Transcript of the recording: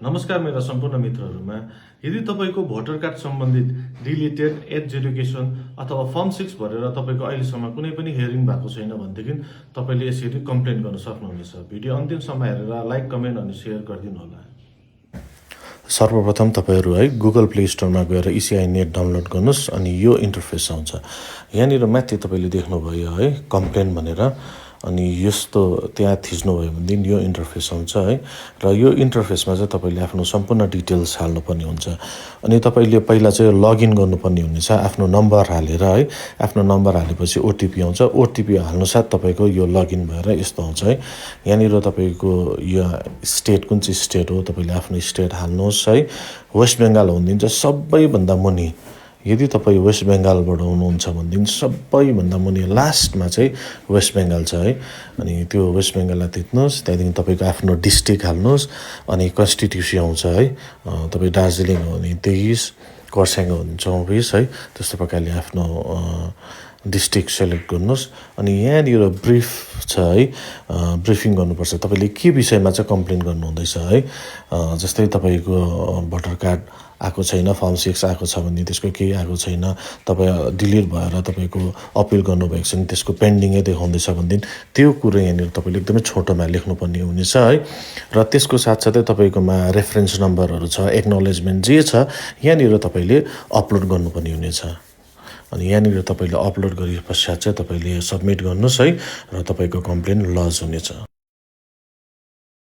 नमस्कार मेरा सम्पूर्ण मित्रहरूमा यदि तपाईको भोटर कार्ड सम्बन्धित डिलिटेड एज एजुकेसन अथवा फर्म 6 भरेर तपाईको अहिलेसम्म कुनै पनि हियरिङ भएको छैन भनेदेखि तपाईले यसरी कम्प्लेन गर्न सक्नुहुनेछ। भिडियो अन्तिमसम्म हेरेर लाइक, कमेन्ट अनि शेयर गरिदिनु होला। सर्वप्रथम तपाईहरु है गुगल प्ले स्टोरमा गएर इसिआई नेट डाउनलोड गर्नुस् अनि यो इन्टरफेस आउँछ। यहाँनिर माथि तपाईले देख्नुभयो है कम्प्लेन भनेर, अनि यस्तो त्यहाँ थिच्नुभयो भनेदेखि यो इन्टरफेस आउँछ है। र यो इन्टरफेसमा चाहिँ तपाईले आफ्नो सम्पूर्ण डिटेल्स हाल्नुपर्ने हुन्छ। अनि तपाईले पहिला चाहिँ लगइन गर्नुपर्ने हुनेछ आफ्नो नम्बर हालेर है। आफ्नो नम्बर हालेपछि ओटिपी आउँछ। ओटिपी हाल्नुसाथ तपाईको यो लगइन भएर यस्तो आउँछ है। यहाँनिर तपाईको यो स्टेट कुन चाहिँ स्टेट हो तपाईले आफ्नो स्टेट हाल्नुहोस् है। वेस्ट बेंगल हुनुहुन्छ सबैभन्दा मुनि। यदि तपाईँ वेस्ट बेंगलबाट हुनुहुन्छ भनेदेखि सबैभन्दा मुनि लास्टमा चाहिँ वेस्ट बेंगल छ है। अनि त्यो वेस्ट बेंगललाई थिच्नुहोस्। त्यहाँदेखि तपाईको आफ्नो डिस्ट्रिक्ट हाल्नुहोस् अनि कन्स्टिट्युसी आउँछ है। तपाईँ दार्जिलिङ हो भने 23, खरसाङ हो भने 24 है। त्यस्तो प्रकारले आफ्नो डिस्ट्रिक्ट सेलेक्ट गर्नुहोस्। अनि यहाँनिर ब्रिफ छ है। ब्रिफिङ गर्नुपर्छ तपाईले के विषयमा चाहिँ कम्प्लेन गर्नुहुँदैछ है। जस्तै तपाईको भोटर कार्ड आएको छैन, फर्म 6 आएको छ भने त्यसको केही आएको छैन, तपाईँ डिलिट भएर तपाईको अपिल गर्नुभएको छ भने त्यसको पेन्डिङै देखाउँदैछ भनेदेखि त्यो कुरो यहाँनिर तपाईले एकदमै छोटोमा लेख्नुपर्ने हुनेछ है। र त्यसको साथसाथै तपाईकोमा रेफरेन्स नम्बरहरू छ, एक्नोलेजमेन्ट जे छ यहाँनिर तपाईले अपलोड गर्नुपर्ने हुनेछ। अनि यहाँनिर तपाईले अपलोड गरे पश्चात चाहिँ तपाईले सबमिट गर्नुस् है। र तपाईको कम्प्लेन लज हुनेछ।